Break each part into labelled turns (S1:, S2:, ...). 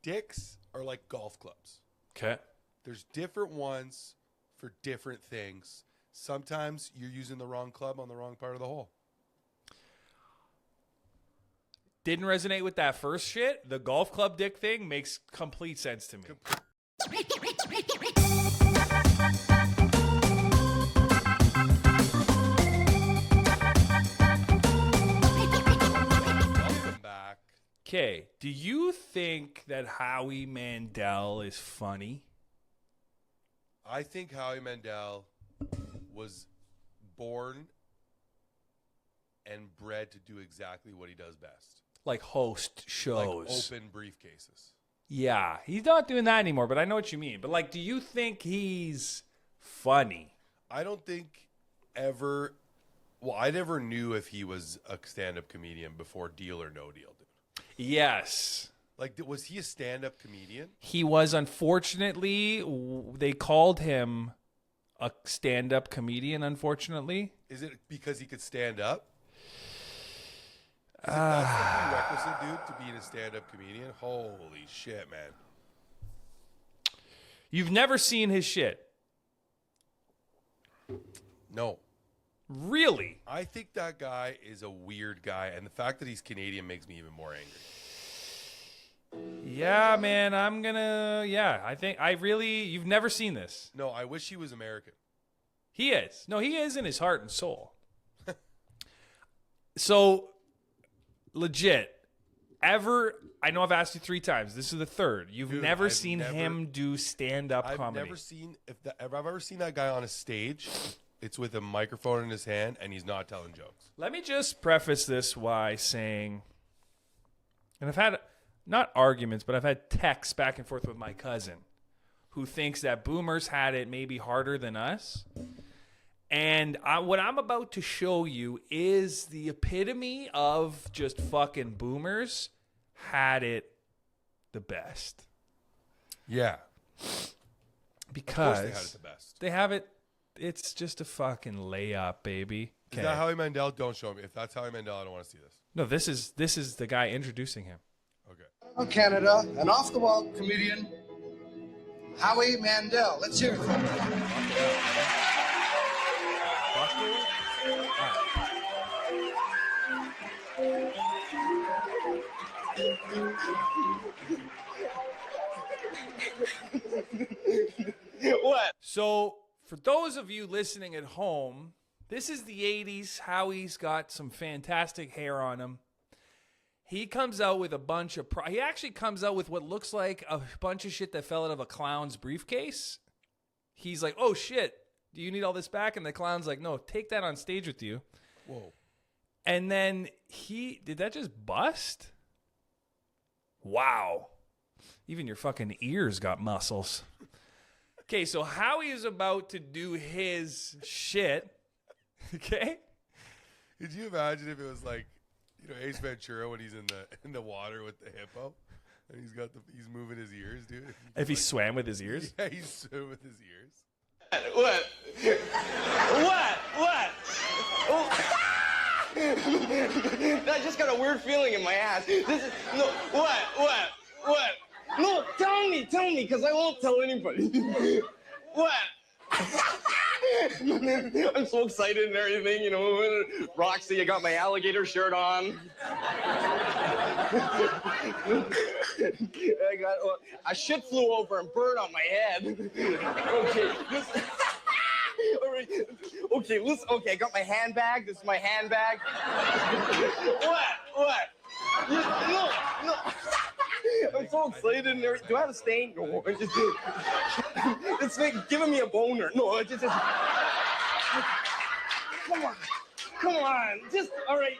S1: Dicks are like golf clubs.
S2: Okay.
S1: There's different ones for different things. Sometimes you're using the wrong club on the wrong part of the hole.
S2: Didn't resonate with that first shit. The golf club dick thing makes complete sense to me.
S1: Welcome back.
S2: Okay, do you think that Howie Mandel is funny?
S1: I think Howie Mandel was born and bred to do exactly what he does best.
S2: Like host shows.
S1: Like open briefcases.
S2: Yeah, he's not doing that anymore, but I know what you mean. But like, do you think he's funny?
S1: I don't think ever... Well, I never knew if he was a stand-up comedian before Deal or No Deal, dude.
S2: Yes.
S1: Like, was he a stand-up comedian?
S2: He was, unfortunately, they called him a stand-up comedian, unfortunately.
S1: Is it because he could stand up? Is it that's the prerequisite, dude, to being a stand-up comedian? Holy shit, man.
S2: You've never seen his shit?
S1: No.
S2: Really?
S1: I think that guy is a weird guy, and the fact that he's Canadian makes me even more angry.
S2: Yeah, man, you've never seen this.
S1: No, I wish he was American.
S2: He is. No, he is in his heart and soul. So, legit, I know I've asked you 3 times. This is the third. You've
S1: Dude,
S2: never seen him do stand-up comedy.
S1: I've never seen, if I've ever seen that guy on a stage, it's with a microphone in his hand, and he's not telling jokes.
S2: Let me just preface this by saying, and I've had, not arguments, but I've had texts back and forth with my cousin who thinks that boomers had it maybe harder than us. And what I'm about to show you is the epitome of just fucking boomers had it the best.
S1: Yeah.
S2: Because
S1: of course they had it the best.
S2: they have it. It's just a fucking layup, baby.
S1: Is that Howie Mandel? Don't show me. If that's Howie Mandel, I don't want to see this.
S2: No, this is the guy introducing him.
S1: Okay.
S3: Canada, an off-the-wall comedian, Howie Mandel. Let's hear it from him.
S4: What?
S2: So, for those of you listening at home, this is the 80s. Howie's got some fantastic hair on him. He comes out with a bunch of... he actually comes out with what looks like a bunch of shit that fell out of a clown's briefcase. He's like, oh, shit, do you need all this back? And the clown's like, no, take that on stage with you.
S1: Whoa.
S2: And then did that just bust? Wow. Even your fucking ears got muscles. Okay, so Howie is about to do his shit. Okay?
S1: Could you imagine if it was like, Ace Ventura when he's in the water with the hippo, and he's moving his ears, dude.
S2: If he swam with his ears?
S1: Yeah, he's swimming with his ears.
S4: What? What? I just got a weird feeling in my ass. What? No, tell me, because I won't tell anybody. What? I'm so excited and everything, Roxy, I got my alligator shirt on. A shit flew over and burned on my head. Okay, I got my handbag. This is my handbag. What? No. I'm so excited and everything. Do I have a stain? No. It's like giving me a boner. No, it's just... Come on. Just, all right.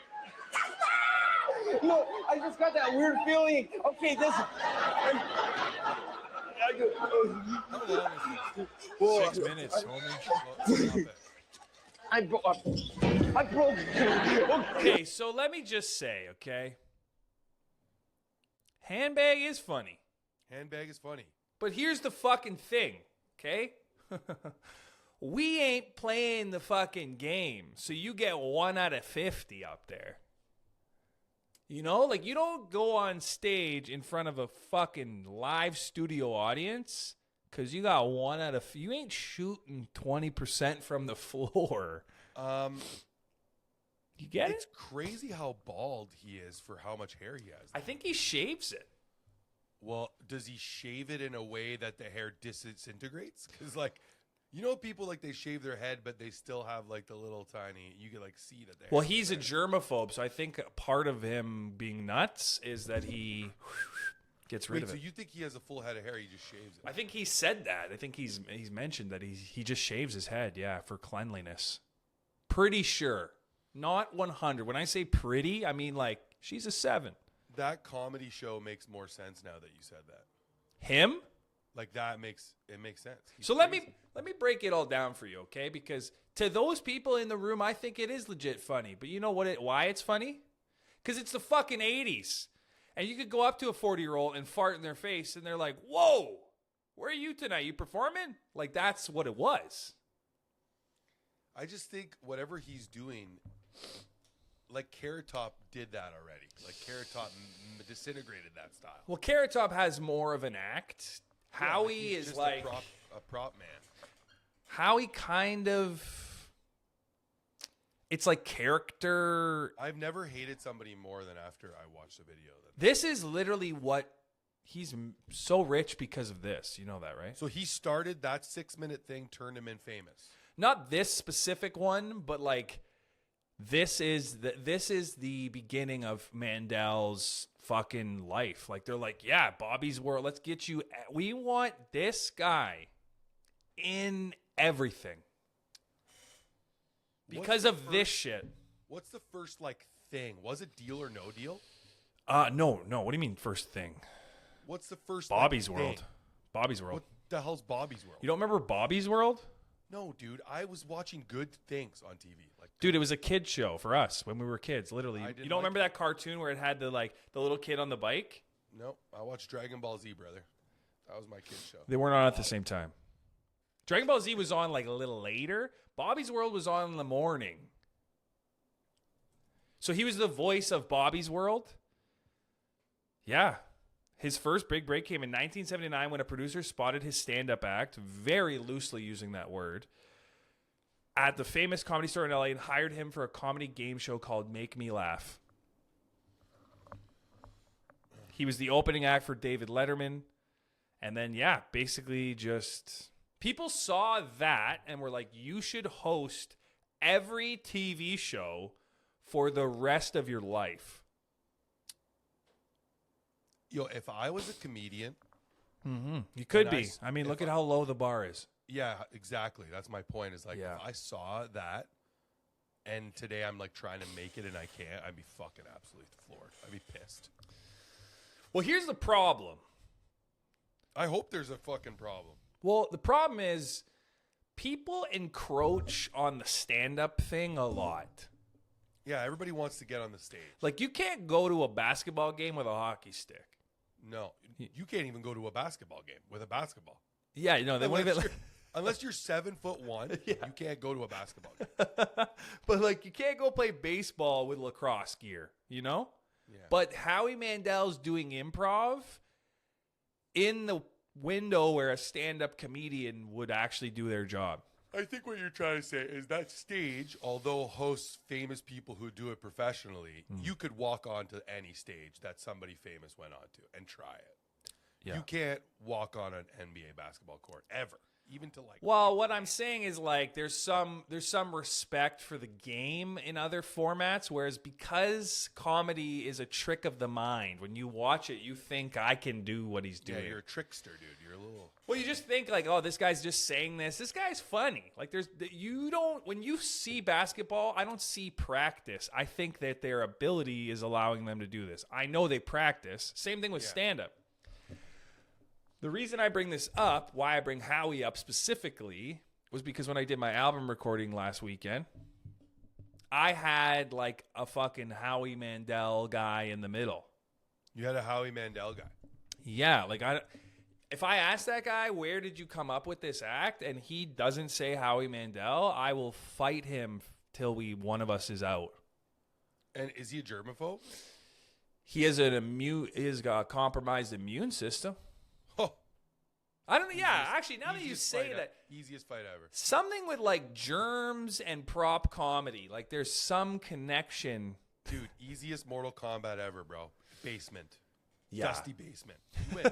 S4: No, I just got that weird feeling. Okay, this...
S1: How long is this? 6 minutes, homie.
S4: I broke.
S2: Okay, so let me just say, okay? Handbag is funny.
S1: Handbag is funny.
S2: But here's the fucking thing, okay? We ain't playing the fucking game, so you get 1 out of 50 up there. You know, like you don't go on stage in front of a fucking live studio audience because you got one out of you ain't shooting 20% from the floor. You get
S1: It's
S2: it?
S1: crazy how bald he is for how much hair he has.
S2: I think he shaves it.
S1: Well, does he shave it in a way that the hair disintegrates? Because, like, you know, people like they shave their head, but they still have like the little tiny. You can like see that.
S2: Well, he's a germaphobe, so I think part of him being nuts is that he gets rid of
S1: So
S2: it.
S1: you think he has a full head of hair? He just shaves it.
S2: I think he said that. I think he's mentioned that he just shaves his head, yeah, for cleanliness. Pretty sure. Not 100. When I say pretty, I mean like she's a 7.
S1: That comedy show makes more sense now that you said that.
S2: Him?
S1: Like it makes sense. He's
S2: So
S1: crazy.
S2: let me break it all down for you, okay? Because to those people in the room, I think it is legit funny. But you know why it's funny? Because it's the fucking 80s. And you could go up to a 40-year-old and fart in their face, and they're like, whoa, where are you tonight? You performing? Like, that's what it was.
S1: I just think whatever he's doing, like Carrot Top did that already. Like Carrot Top disintegrated that style.
S2: Well, Carrot Top has more of an act. Howie
S1: he's
S2: is
S1: just
S2: like
S1: a prop man.
S2: Howie kind of. It's like character.
S1: I've never hated somebody more than after I watched the video.
S2: This is literally what he's so rich because of this. You know that, right?
S1: So he started that 6-minute thing, turned him in famous.
S2: Not this specific one, but like this is the beginning of Mandel's fucking life. Like they're like, yeah, Bobby's World. Let's get you. We want this guy in everything because of this shit.
S1: What's the first like thing? Was it Deal or No Deal?
S2: No. What do you mean first thing?
S1: What's the first
S2: Bobby's
S1: like,
S2: World.
S1: thing?
S2: Bobby's World.
S1: What the hell's Bobby's World?
S2: You don't remember Bobby's World?
S1: No, dude. I was watching good things on TV. Like,
S2: Dude, it was a kid show for us when we were kids. Literally,
S1: I didn't
S2: you don't
S1: like
S2: remember that cartoon where it had the little kid on the bike?
S1: no, I watched Dragon Ball Z, brother. That was my kid's show.
S2: They weren't on at the same time. Dragon Ball Z was on like a little later. Bobby's World was on in the morning. So he was the voice of Bobby's World. Yeah. His first big break came in 1979 when a producer spotted his stand-up act, very loosely using that word, at the famous Comedy Store in LA and hired him for a comedy game show called Make Me Laugh. He was the opening act for David Letterman. And then, yeah, basically just people saw that and were like, you should host every TV show for the rest of your life.
S1: Yo, if I was a comedian,
S2: You could
S1: And
S2: be. I mean, look at how low the bar is.
S1: yeah, exactly. That's my point. Is like
S2: Yeah.
S1: if I saw that, and today I'm like trying to make it and I can't, I'd be fucking absolutely floored. I'd be pissed.
S2: Well, here's the problem.
S1: I hope there's a fucking problem.
S2: Well, the problem is people encroach on the stand-up thing a lot.
S1: Yeah, everybody wants to get on the stage.
S2: Like, you can't go to a basketball game with a hockey stick.
S1: No, you can't even go to a basketball game with a basketball.
S2: Yeah, you know, they want
S1: Unless
S2: to
S1: you're, unless you're 7'1",
S2: Yeah.
S1: you can't go to a basketball game.
S2: But, like, you can't go play baseball with lacrosse gear, you know?
S1: Yeah.
S2: But Howie Mandel's doing improv in the window where a stand-up comedian would actually do their job.
S1: I think what you're trying to say is that stage, although hosts famous people who do it professionally, you could walk onto any stage that somebody famous went onto and try it.
S2: Yeah.
S1: You can't walk on an NBA basketball court ever, even to like.
S2: Well, what I'm saying is like there's some respect for the game in other formats, whereas because comedy is a trick of the mind, when you watch it, you think I can do what he's
S1: Yeah,
S2: doing.
S1: you're a trickster, dude. You're a little.
S2: Well, you just think like, oh, this guy's just saying this. This guy's funny. Like when you see basketball, I don't see practice. I think that their ability is allowing them to do this. I know they practice. Same thing with stand-up. The reason I bring this up, why I bring Howie up specifically, was because when I did my album recording last weekend, I had like a fucking Howie Mandel guy in the middle.
S1: You had a Howie Mandel guy.
S2: Yeah, like if I ask that guy, where did you come up with this act, and he doesn't say Howie Mandel, I will fight him till one of us is out.
S1: And is he a germaphobe?
S2: He's got a compromised immune system.
S1: Oh,
S2: I don't know. Yeah, actually, now that you say that,
S1: easiest fight ever.
S2: something with like germs and prop comedy, like there's some connection.
S1: Dude, easiest Mortal Kombat ever, bro. Basement.
S2: Yeah.
S1: Dusty basement. You win.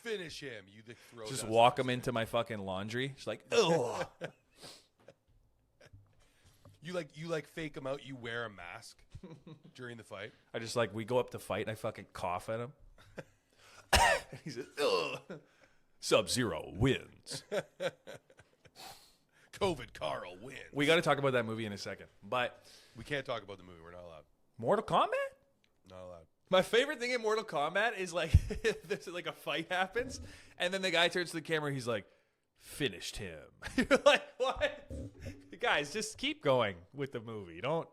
S1: Finish him. You throw.
S2: Just
S1: Dusty.
S2: walk him into my fucking laundry. Just like, ugh.
S1: You fake him out. You wear a mask during the fight.
S2: I just like, we go up to fight and I fucking cough at him. He says, ugh. Sub-Zero wins.
S1: COVID Carl wins.
S2: We got to talk about that movie in a second. But
S1: We can't talk about the movie. We're not allowed.
S2: Mortal Kombat?
S1: Not allowed.
S2: My favorite thing in Mortal Kombat is like, there's like a fight happens, and then the guy turns to the camera. He's like, finished him. You're like, what? Guys, just keep going with the movie. Don't.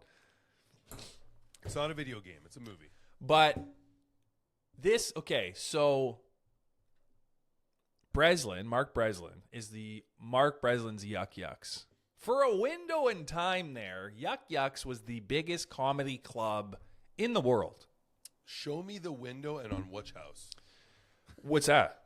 S1: It's not a video game. It's a movie.
S2: But this, okay, so Mark Breslin is the Mark Breslin's Yuck Yucks. For a window in time there, Yuck Yucks was the biggest comedy club in the world.
S1: Show me the window and on which house.
S2: What's that?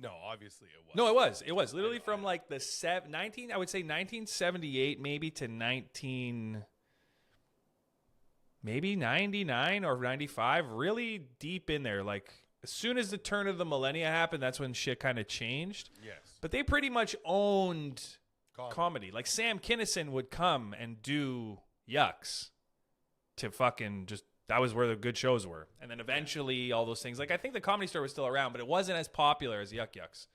S1: No, obviously it was.
S2: No, it was. It was literally from like the 1978 maybe to 99 or 95, really deep in there. Like as soon as the turn of the millennia happened, that's when shit kind of changed.
S1: Yes.
S2: But they pretty much owned comedy. Like Sam Kinison would come and do Yucks to fucking just, that was where the good shows were. And then eventually all those things, like I think the Comedy Store was still around, but it wasn't as popular as Yuck Yucks.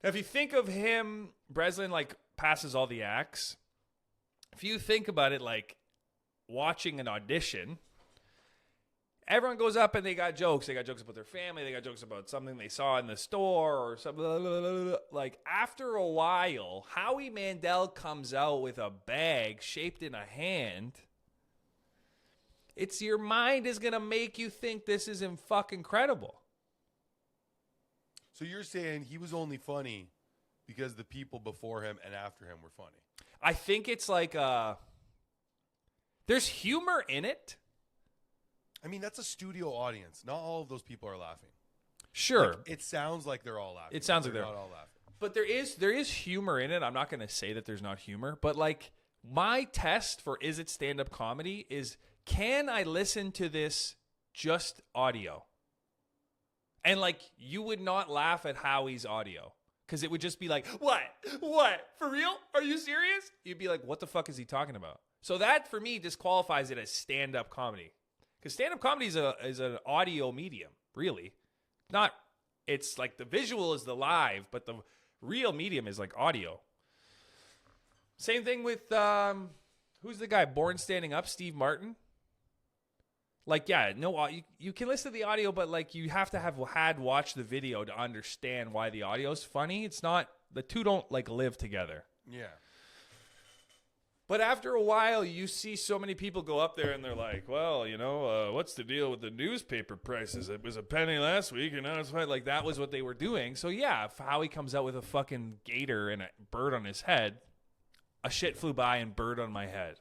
S2: Now, if you think of him, Breslin like passes all the acts. If you think about it, like watching an audition, everyone goes up and they got jokes. They got jokes about their family. They got jokes about something they saw in the store or something. Like after a while, Howie Mandel comes out with a bag shaped in a hand. It's your mind is going to make you think this is fucking incredible.
S1: So you're saying he was only funny because the people before him and after him were funny?
S2: I think it's like there's humor in it.
S1: I mean, that's a studio audience. Not all of those people are laughing.
S2: Sure.
S1: Like, it sounds like they're all laughing.
S2: It sounds like they're
S1: not all laughing.
S2: But there is humor in it. I'm not going to say that there's not humor, but like my test for is it stand-up comedy is, can I listen to this just audio? And like you would not laugh at Howie's audio because it would just be like, what? For real? Are you serious? You'd be like, what the fuck is he talking about? So that for me disqualifies it as stand-up comedy. Because stand-up comedy is an audio medium, really. Not, it's like the visual is the live, but the real medium is like audio. Same thing with, who's the guy, Born Standing Up, Steve Martin? Like, yeah, no, you can listen to the audio, but like you have to have watched the video to understand why the audio is funny. It's not, the two don't like live together.
S1: Yeah.
S2: But after a while, you see so many people go up there and they're like, well, you know, what's the deal with the newspaper prices? It was a penny last week and now it's fine. Like that was what they were doing. So yeah, if Howie comes out with a fucking gator and a bird on his head, a shit flew by and bird on my head.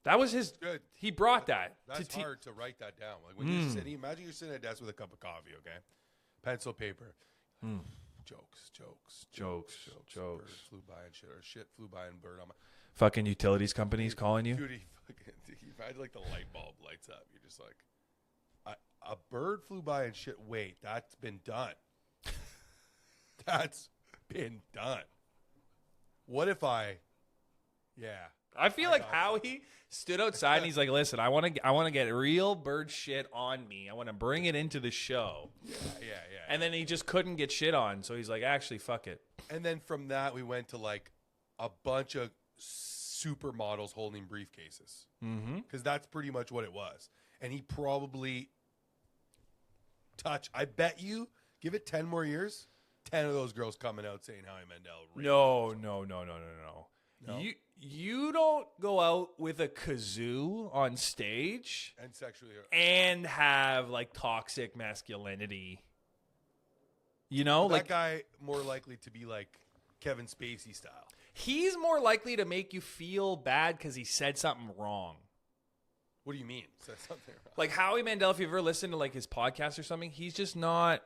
S2: That was his.
S1: Good.
S2: He brought that.
S1: That's hard to write that down. Like when you're sitting, imagine you're sitting at a desk with a cup of coffee, okay? Pencil, paper. Jokes. Bird flew by and shit, or shit flew by and bird on my.
S2: Fucking utilities companies calling you.
S1: Dude, he imagine like the light bulb lights up. You're just like, a bird flew by and shit. Wait, that's been done. That's been done. What if I? Yeah.
S2: I feel like Howie stood outside and he's like, listen, I want to get real bird shit on me. I want to bring it into the show.
S1: Yeah.
S2: And then he just couldn't get shit on. So he's like, actually, fuck it.
S1: And then from that, we went to like a bunch of supermodels holding briefcases. Because that's pretty much what it was. And he probably I bet you, give it 10 more years, 10 of those girls coming out saying Howie Mandel.
S2: No.
S1: No?
S2: You don't go out with a kazoo on stage
S1: And sexually.
S2: and have like toxic masculinity. You know,
S1: That
S2: like
S1: guy more likely to be like Kevin Spacey style.
S2: He's more likely to make you feel bad because he said something wrong.
S1: What do you mean? Said something wrong?
S2: Like Howie Mandel, if you've ever listened to like his podcast or something, he's just not.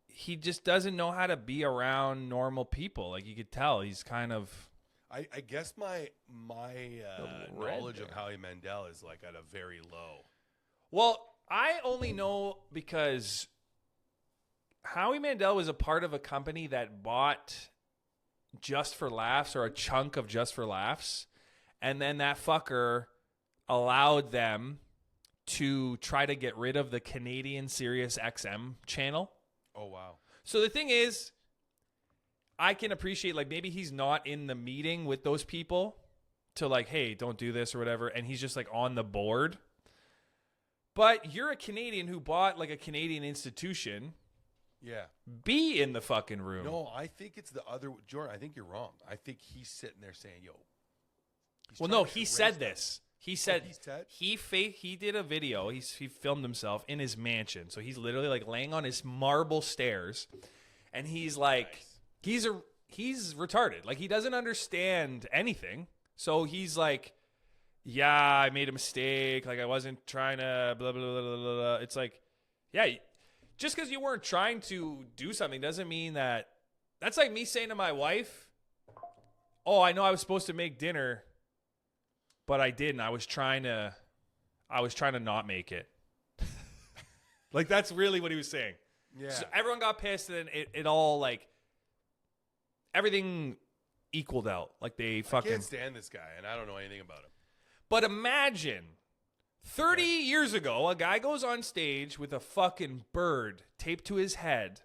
S2: He just doesn't know how to be around normal people. Like you could tell, he's kind of.
S1: I guess my knowledge of Howie Mandel is like at a very low.
S2: Well, I only know because Howie Mandel was a part of a company that bought Just for Laughs or a chunk of Just for Laughs, and then that fucker allowed them to try to get rid of the Canadian Sirius XM channel.
S1: Oh, wow.
S2: So the thing is, I can appreciate, like, maybe he's not in the meeting with those people to, like, hey, don't do this or whatever, and he's just, like, on the board. But you're a Canadian who bought, like, a Canadian institution.
S1: Yeah.
S2: Be in the fucking room.
S1: No, I think it's the other. Jordan, I think you're wrong. I think he's sitting there saying, yo.
S2: Well, no, he said this. He said
S1: he
S2: did a video. He filmed himself in his mansion. So he's literally like laying on his marble stairs, and he's like, he's retarded. Like he doesn't understand anything. So he's like, yeah, I made a mistake. Like I wasn't trying to blah blah blah blah blah. It's like, yeah, just because you weren't trying to do something doesn't mean that. That's like me saying to my wife, oh, I know I was supposed to make dinner, but I didn't. I was trying to not make it. Like that's really what he was saying.
S1: Yeah.
S2: So everyone got pissed, and it all like everything equaled out. Like they fucking.
S1: I can't stand this guy, and I don't know anything about him.
S2: But imagine 30 years ago, a guy goes on stage with a fucking bird taped to his head.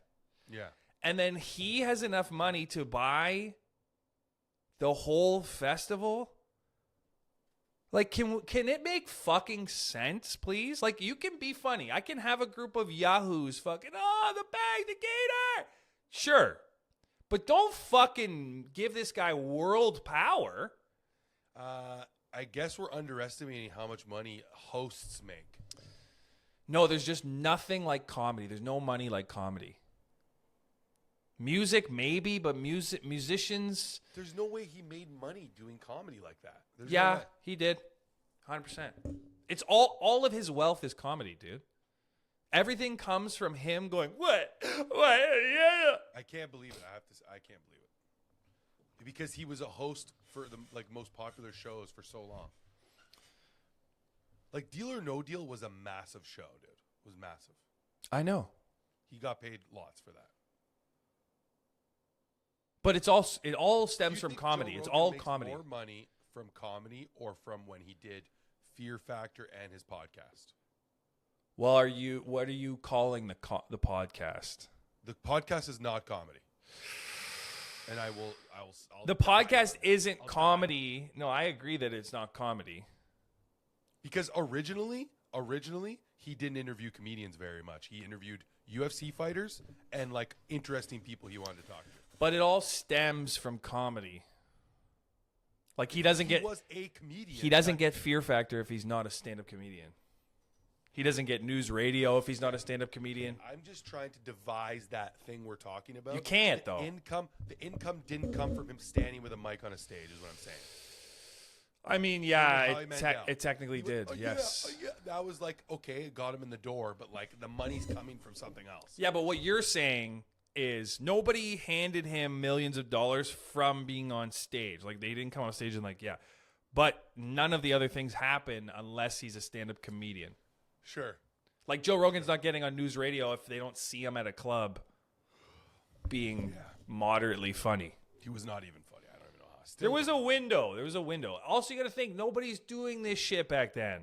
S1: Yeah.
S2: And then he has enough money to buy the whole festival. Like, can it make fucking sense, please? Like, you can be funny. I can have a group of yahoos fucking, oh, the bag, the gator. Sure. But don't fucking give this guy world power.
S1: I guess we're underestimating how much money hosts make.
S2: No, there's just nothing like comedy. There's no money like comedy. Music, maybe, but musicians...
S1: There's no way he made money doing comedy like that. There's
S2: yeah,
S1: no way.
S2: he did. 100%. It's all of his wealth is comedy, dude. Everything comes from him going, what? Yeah.
S1: I can't believe it. I can't believe it. Because he was a host for the most popular shows for so long. Like Deal or No Deal was a massive show, dude. It was massive.
S2: I know.
S1: He got paid lots for that.
S2: But it all stems from comedy. It's all comedy.
S1: More money from comedy or from when he did Fear Factor and his podcast?
S2: Well, what are you calling the podcast?
S1: The podcast is not comedy. And I'll
S2: the podcast isn't comedy. No, I agree that it's not comedy.
S1: Because originally, he didn't interview comedians very much. He interviewed UFC fighters and like interesting people he wanted to talk to.
S2: But it all stems from comedy. Like he was a comedian. He doesn't get Fear Factor if he's not a stand-up comedian. He doesn't get news radio if he's not a stand-up comedian.
S1: I'm just trying to devise that thing we're talking about.
S2: You can't, though.
S1: The income didn't come from him standing with a mic on a stage, is what I'm saying.
S2: I mean, yeah, it technically did, yes.
S1: Yeah, that was like, okay, it got him in the door, but like the money's coming from something else.
S2: Yeah, but what you're saying is nobody handed him millions of dollars from being on stage. Like, they didn't come on stage and like, yeah. But none of the other things happen unless he's a stand-up comedian.
S1: Sure.
S2: Like, Joe Rogan's not getting on news radio if they don't see him at a club being moderately funny.
S1: He was not even funny. I don't even know how.
S2: There was a window. Also, you got to think, nobody's doing this shit back then.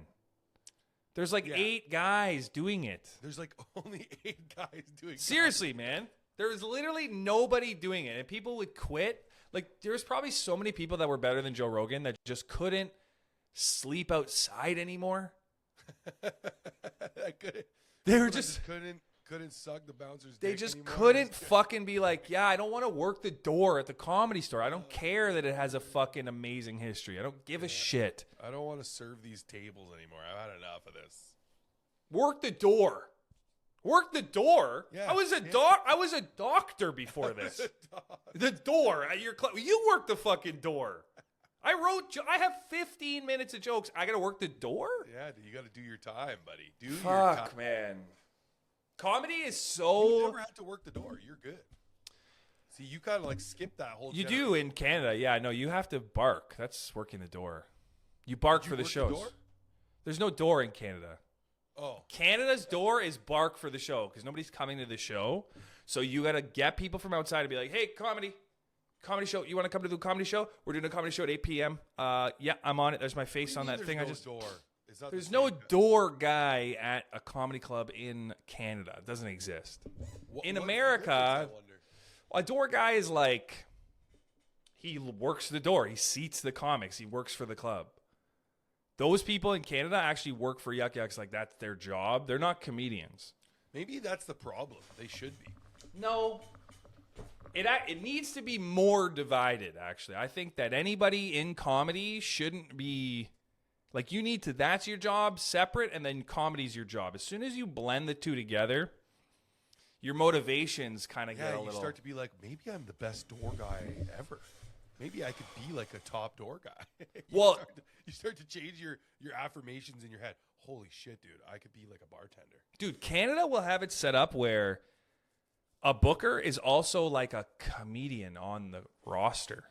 S2: There's like 8 guys doing it.
S1: There's like only 8 guys doing it.
S2: Seriously, man. There was literally nobody doing it. And people would quit. Like, there's probably so many people that were better than Joe Rogan that just couldn't sleep outside anymore. They were just
S1: couldn't suck the bouncer's
S2: They
S1: dick
S2: just
S1: anymore.
S2: couldn't fucking be like, yeah, I don't want to work the door at the Comedy Store. I don't care that it has a fucking amazing history. I don't give a shit.
S1: I don't want to serve these tables anymore. I've had enough of this.
S2: Work the door. Work the door?
S1: Yeah.
S2: I was a doctor before this. The door at your club. You work the fucking door. I have 15 minutes of jokes. I got to work the door?
S1: Yeah, dude, you got to do your time, buddy. Do your
S2: Fuck,
S1: time.
S2: man. Comedy is
S1: You
S2: so...
S1: never had to work the door. You're good. See, you kind of like skip that whole
S2: You
S1: generation.
S2: do in Canada. Yeah, no, you have to bark. That's working the door. You bark
S1: Did
S2: for
S1: you
S2: the
S1: work
S2: shows.
S1: door?
S2: There's no door in Canada.
S1: Oh.
S2: Canada's door is bark for the show because nobody's coming to the show. So you got to get people from outside to be like, hey, comedy show. You want to come to the comedy show? We're doing a comedy show at 8 p.m. Yeah, I'm on it. There's my face on that thing.
S1: Door.
S2: There's no door guy at a comedy club in Canada. It doesn't exist. In America, a door guy is like, he works the door. He seats the comics. He works for the club. Those people in Canada actually work for Yuck Yucks like that's their job. They're not comedians.
S1: Maybe that's the problem. They should be.
S2: No. It needs to be more divided, actually. I think that anybody in comedy shouldn't be... Like, you need to... That's your job, separate, and then comedy's your job. As soon as you blend the two together, your motivations kind of get a little...
S1: you start to be like, maybe I'm the best door guy ever. Maybe I could be like a top door guy. You start to change your affirmations in your head. Holy shit, dude. I could be like a bartender.
S2: Dude, Canada will have it set up where a booker is also like a comedian on the roster.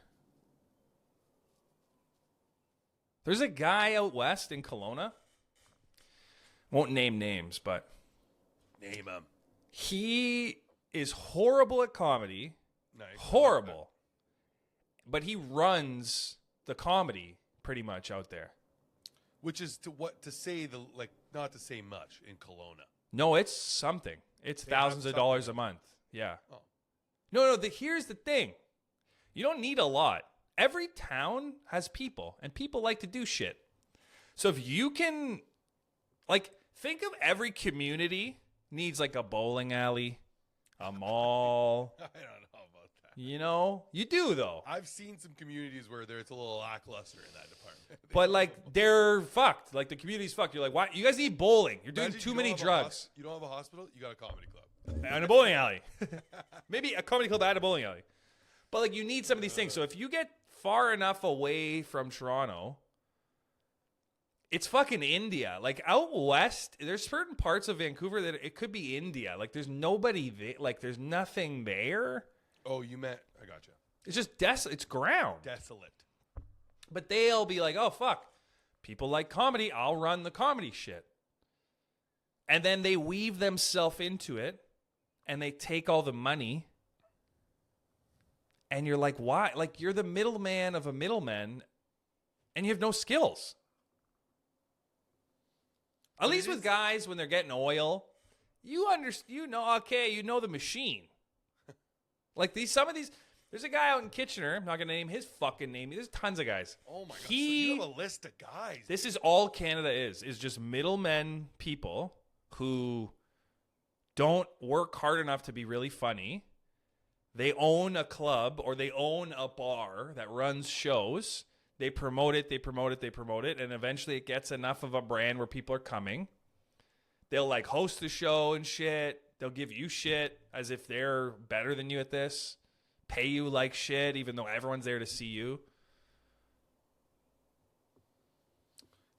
S2: There's a guy out west in Kelowna. Won't name names, but...
S1: Name him.
S2: He is horrible at comedy.
S1: Nice.
S2: Horrible. But he runs the comedy pretty much out there.
S1: Which is not to say much in Kelowna.
S2: No, it's something. It's thousands of dollars a month. Yeah.
S1: Oh.
S2: No, here's the thing. You don't need a lot. Every town has people, and people like to do shit. So if you can, like, think of every community needs like a bowling alley, a mall.
S1: I don't know about that.
S2: You know? You do, though.
S1: I've seen some communities where it's a little lackluster in that department.
S2: But, like, they're fucked. Like, the community's fucked. You're like, why? You guys need bowling. You're doing
S1: Imagine
S2: too
S1: you
S2: many
S1: don't have
S2: drugs.
S1: You don't have a hospital, you got a comedy club.
S2: And a bowling alley. Maybe a comedy club at a bowling alley. But, like, you need some of these things. So if you get far enough away from Toronto, it's fucking India. Like, out west, there's certain parts of Vancouver that it could be India. Like, there's nobody there. Like, there's nothing there.
S1: Oh, you meant, I gotcha.
S2: It's just desolate. It's ground.
S1: Desolate.
S2: But they'll be like, oh, fuck. People like comedy. I'll run the comedy shit. And then they weave themselves into it. And they take all the money. And you're like, why? Like, you're the middleman of a middleman. And you have no skills. At least with guys, when they're getting oil, you know the machine. Like some of these, there's a guy out in Kitchener. I'm not gonna name his fucking name. There's tons of guys.
S1: Oh my god! So you have a list of guys.
S2: This is all Canada is just middlemen people who don't work hard enough to be really funny. They own a club or they own a bar that runs shows. They promote it, and eventually it gets enough of a brand where people are coming. They'll like host the show and shit. They'll give you shit as if they're better than you at this. Pay you like shit, even though everyone's there to see you.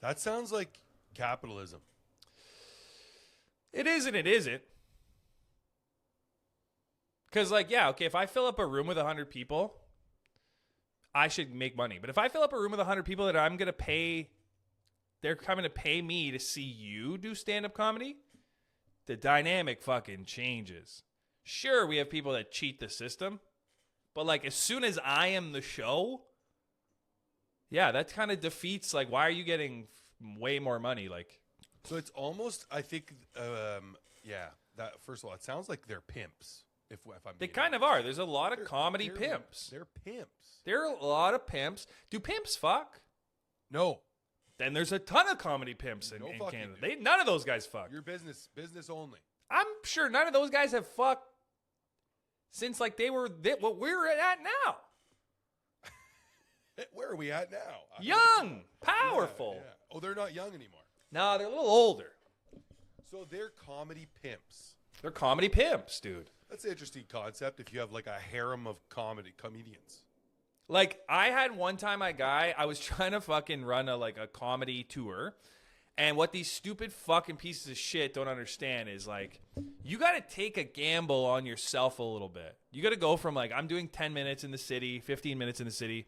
S1: That sounds like capitalism.
S2: It is and it isn't. Because, like, yeah, okay, if I fill up a room with 100 people, I should make money. But if I fill up a room with 100 people that I'm going to pay, they're coming to pay me to see you do stand-up comedy, the dynamic fucking changes. Sure, we have people that cheat the system, but, like, as soon as I am the show, yeah, that kind of defeats, like, why are you getting way more money? Like,
S1: so it's almost, I think, that, first of all, it sounds like they're pimps. If I'm
S2: they kind of are. There's a lot of comedy pimps.
S1: They're pimps.
S2: There are a lot of pimps. Do pimps fuck?
S1: No.
S2: Then there's a ton of comedy pimps in Canada.
S1: Dude.
S2: None of those guys fuck.
S1: Your business only.
S2: I'm sure none of those guys have fucked since like what we're at now.
S1: Where are we at now?
S2: Young, powerful.
S1: Yeah. Oh, they're not young anymore.
S2: No, they're a little older.
S1: So they're comedy pimps.
S2: They're comedy pimps, dude.
S1: That's an interesting concept if you have like a harem of comedians.
S2: Like, I had one time I was trying to fucking run a comedy tour. And what these stupid fucking pieces of shit don't understand is, like, you got to take a gamble on yourself a little bit. You got to go from, like, I'm doing 10 minutes in the city, 15 minutes in the city.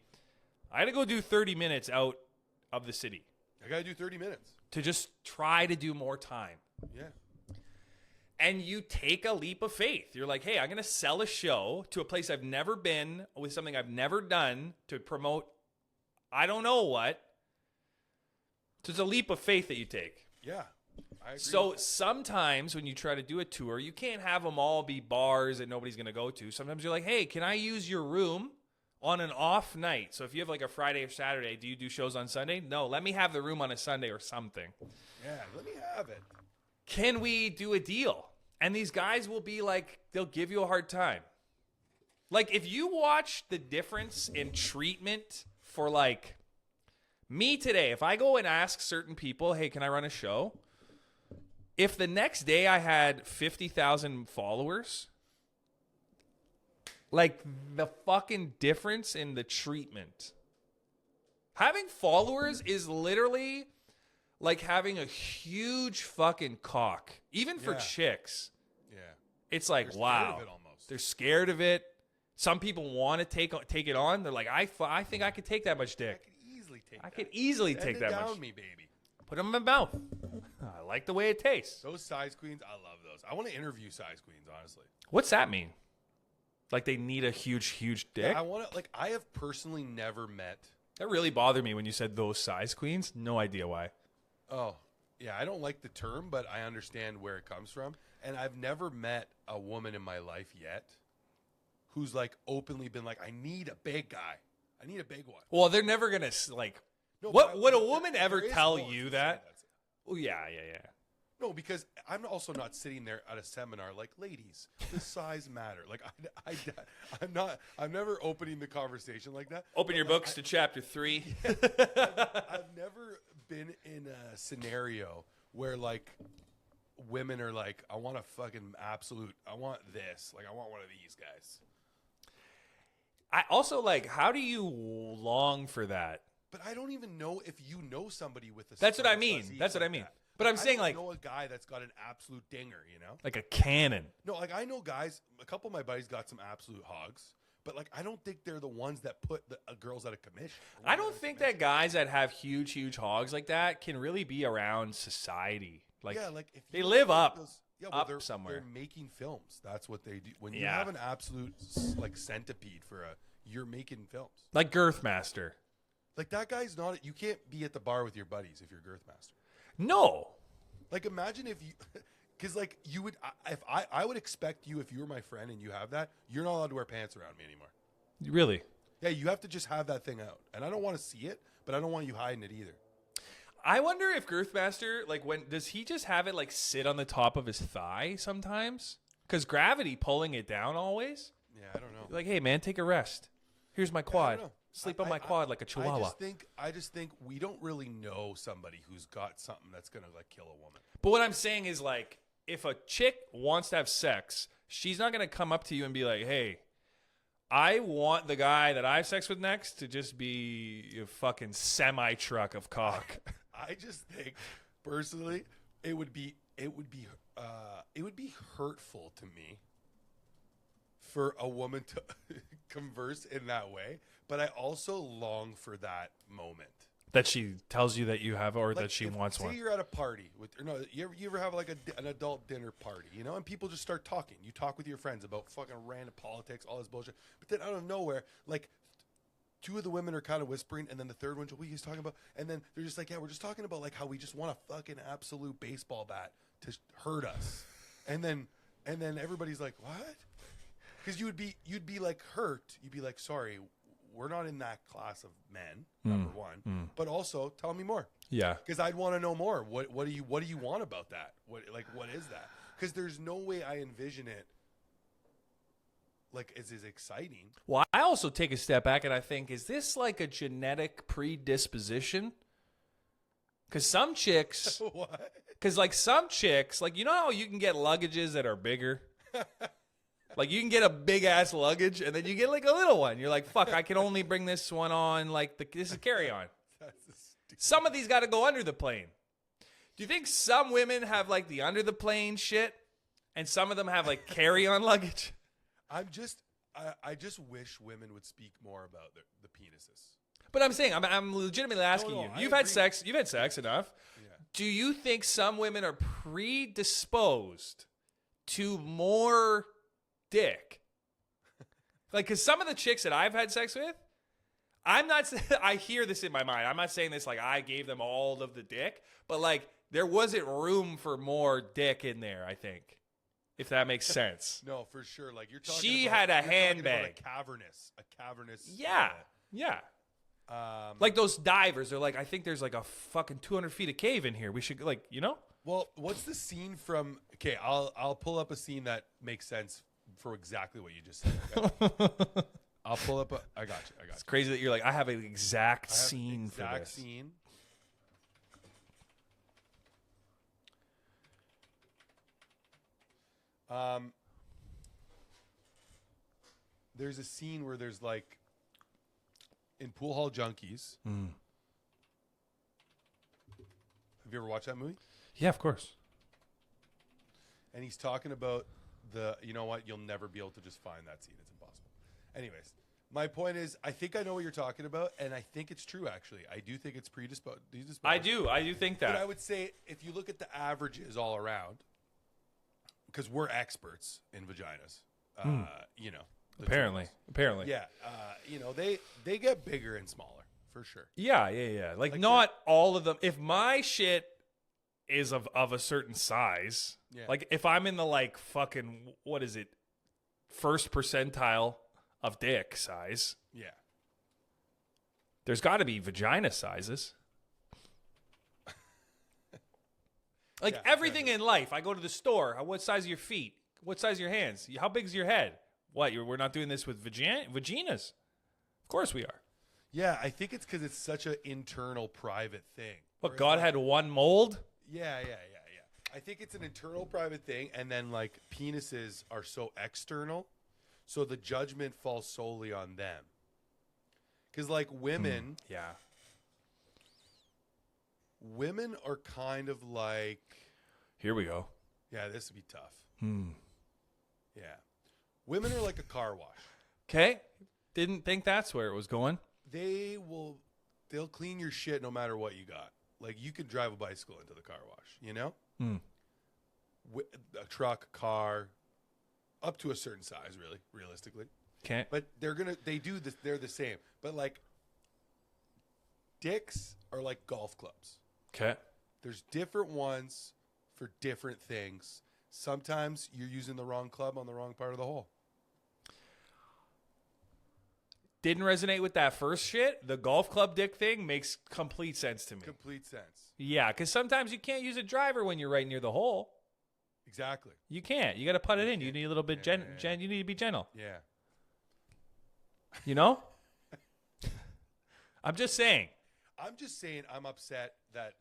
S2: I got to go do 30 minutes out of the city.
S1: I got to do 30 minutes.
S2: To just try to do more time.
S1: Yeah.
S2: And you take a leap of faith. You're like, hey, I'm going to sell a show to a place I've never been with something I've never done to promote I don't know what. So it's a leap of faith that you take.
S1: Yeah. I agree.
S2: So sometimes when you try to do a tour, you can't have them all be bars that nobody's going to go to. Sometimes you're like, hey, can I use your room on an off night? So if you have like a Friday or Saturday, do you do shows on Sunday? No, let me have the room on a Sunday or something.
S1: Yeah, let me have it.
S2: Can we do a deal? And these guys will be like, they'll give you a hard time. Like, if you watch the difference in treatment for, like, me today, if I go and ask certain people, hey, can I run a show? If the next day I had 50,000 followers, like, the fucking difference in the treatment. Having followers is literally like having a huge fucking cock. Even for chicks.
S1: Yeah.
S2: It's like,
S1: They're
S2: wow.
S1: scared of it almost.
S2: They're scared of it. Some people want to take it on. They're like, I think I could take that much dick. I could easily take that much.
S1: Down me, baby.
S2: Put them in my mouth. I like the way it tastes.
S1: Those size queens, I love those. I want to interview size queens, honestly.
S2: What's that mean? Like they need a huge dick?
S1: Yeah, I have personally never met.
S2: That really bothered me when you said those size queens. No idea why.
S1: Oh, yeah, I don't like the term, but I understand where it comes from. And I've never met a woman in my life yet who's like openly been like, I need a big guy. I need a big one.
S2: Well, they're never going to like,
S1: No,
S2: would a woman ever tell you that? Oh, yeah.
S1: No, because I'm also not sitting there at a seminar like, ladies, does size matter? Like, I'm never opening the conversation like that.
S2: Open your books to chapter 3.
S1: I've never been in a scenario where like women are like, I want a fucking absolute, I want this. Like, I want one of these guys.
S2: I also like, how do you long for that?
S1: But I don't even know if you know somebody with a.
S2: That's what I mean. That's what I mean.
S1: That.
S2: But I'm saying,
S1: I
S2: like,
S1: know a guy that's got an absolute dinger, you know,
S2: like a cannon.
S1: No, like I know guys. A couple of my buddies got some absolute hogs, but like I don't think they're the ones that put the girls out of commission.
S2: I don't think that guys that have huge hogs like that can really be around society. Like,
S1: yeah, like if
S2: they live up,
S1: they're
S2: somewhere.
S1: They're making films. That's what they do. When you have an absolute like centipede you're making films.
S2: Like Girthmaster.
S1: Like that guy's not. You can't be at the bar with your buddies if you're Girthmaster.
S2: No.
S1: Like imagine if you, because like you would, if I would expect you if you were my friend and you have that, you're not allowed to wear pants around me anymore.
S2: Really?
S1: Yeah, you have to just have that thing out, and I don't want to see it, but I don't want you hiding it either.
S2: I wonder if Girthmaster, like, does he just have it like sit on the top of his thigh sometimes? Because gravity pulling it down always.
S1: Yeah, I don't know.
S2: Like, hey man, take a rest. Here's my quad. Sleep on my quad like a chihuahua.
S1: I just think we don't really know somebody who's got something that's gonna like kill a woman.
S2: But what I'm saying is, like, if a chick wants to have sex, she's not gonna come up to you and be like, hey, I want the guy that I have sex with next to just be a fucking semi-truck of cock.
S1: I just think personally it would be hurtful to me for a woman to converse in that way, but I also long for that moment.
S2: That she tells you that you have, or
S1: Like
S2: that she wants one.
S1: Say you're at a party you ever have like an adult dinner party, you know, and people just start talking. You talk with your friends about fucking random politics, all this bullshit, but then out of nowhere, like two of the women are kind of whispering, and then the third one, what he's talking about, and then they're just like, yeah, we're just talking about like how we just want a fucking absolute baseball bat to hurt us, and then everybody's like, what? Because you'd be like hurt. You'd be like, sorry, we're not in that class of men. Number one, but also tell me more.
S2: Yeah,
S1: because I'd want to know more. What do you want about that? What is that? Because there's no way I envision it like as exciting.
S2: Well, I also take a step back and I think, is this like a genetic predisposition? Because some chicks,
S1: What?
S2: Because, like, some chicks, like, you know how you can get luggages that are bigger? Like, you can get a big-ass luggage, and then you get, like, a little one. You're like, fuck, I can only bring this one on, like, this is carry-on. Some of these got to go under the plane. Do you think some women have, like, the under-the-plane shit, and some of them have, like, carry-on luggage?
S1: I just wish women would speak more about the penises.
S2: But I'm saying, I'm legitimately asking you. You've had sex enough.
S1: Yeah.
S2: Do you think some women are predisposed to more dick? Like, because some of the chicks that I've had sex with, I hear this in my mind. I'm not saying this like I gave them all of the dick, but like there wasn't room for more dick in there, I think. If that makes sense.
S1: No, for sure. Like you're talking
S2: She
S1: about,
S2: had a
S1: you're
S2: handbag.
S1: Talking about a cavernous.
S2: Yeah. Yeah. Like those divers, they're like, I think there's like a fucking 200 feet of cave in here. We should like, you know?
S1: Well, what's the scene from? Okay, I'll pull up a scene that makes sense for exactly what you just said. Okay? I'll pull up. I got you.
S2: It's crazy that you're like, I have an exact scene for this.
S1: Scene. There's a scene where there's like in Pool Hall Junkies.
S2: Mm.
S1: Have you ever watched that movie?
S2: Yeah, of course.
S1: And he's talking about you know what? You'll never be able to just find that scene. It's impossible. Anyways, my point is, I think I know what you're talking about, and I think it's true, actually. I do think it's predisposed.
S2: I do think that.
S1: But I would say if you look at the averages all around, because we're experts in vaginas, you know.
S2: Apparently.
S1: Yeah. You know, they get bigger and smaller, for sure.
S2: Yeah. Like not all of them. If my shit is of a certain size, like if I'm in the like fucking, what is it, first percentile of dick size, there's got to be vagina sizes. Like everything in life, I go to the store. What size are your feet? What size are your hands? How big's your head? What? We're not doing this with vaginas? Of course we are.
S1: Yeah, I think it's because it's such an internal, private thing.
S2: What, God had one mold?
S1: Yeah. I think it's an internal, private thing, and then like penises are so external, so the judgment falls solely on them. Because like women, women are kind of like.
S2: Here we go.
S1: Yeah, this would be tough. Yeah, women are like a car wash.
S2: Okay, didn't think that's where it was going.
S1: They'll clean your shit no matter what you got. Like you could drive a bicycle into the car wash, you know? A truck, car, up to a certain size, really, realistically.
S2: Okay.
S1: But they do this, they're the same. But like dicks are like golf clubs.
S2: Okay.
S1: There's different ones for different things. Sometimes you're using the wrong club on the wrong part of the hole.
S2: Didn't resonate with that first shit. The golf club dick thing makes complete sense to me.
S1: Complete sense.
S2: Yeah, because sometimes you can't use a driver when you're right near the hole.
S1: Exactly.
S2: You can't. You got to put it in. You need a little bit you need to be gentle.
S1: Yeah.
S2: You know? I'm just saying.
S1: I'm upset that.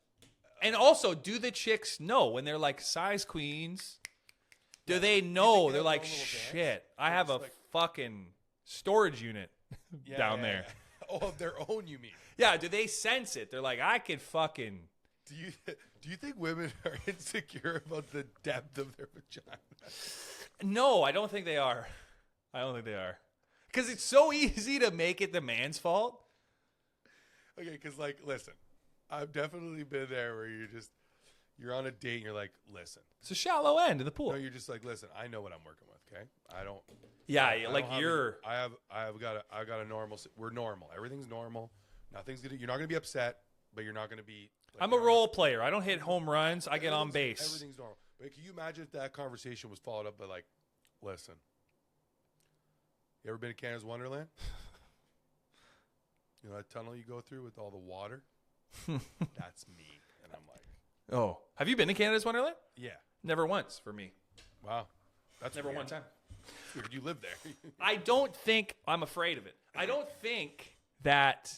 S2: And also, do the chicks know when they're like size queens? Do they know? They're like, shit, I have a fucking storage unit down there.
S1: Oh, of their own, you mean?
S2: Yeah, do they sense it? They're like, I could fucking.
S1: Do you think women are insecure about the depth of their vagina?
S2: No, I don't think they are. Because it's so easy to make it the man's fault.
S1: Okay, because like, listen, I've definitely been there where you're on a date and you're like, listen.
S2: It's a shallow end of the pool.
S1: No, you're just like, listen, I know what I'm working with, okay? I don't.
S2: Yeah,
S1: I've got a normal. We're normal. Everything's normal. You're not gonna be upset, but you're not gonna be. Like,
S2: I'm a role player. I don't hit home runs. I get on base.
S1: Everything's normal. But can you imagine if that conversation was followed up by like, listen, you ever been to Canada's Wonderland? You know that tunnel you go through with all the water? That's me. And I'm like,
S2: oh, have you been to Canada's Wonderland?
S1: Yeah.
S2: Never once for me.
S1: Wow. That's
S2: never
S1: weird.
S2: one time.
S1: Weird. You live there.
S2: I don't think I'm afraid of it. I don't think that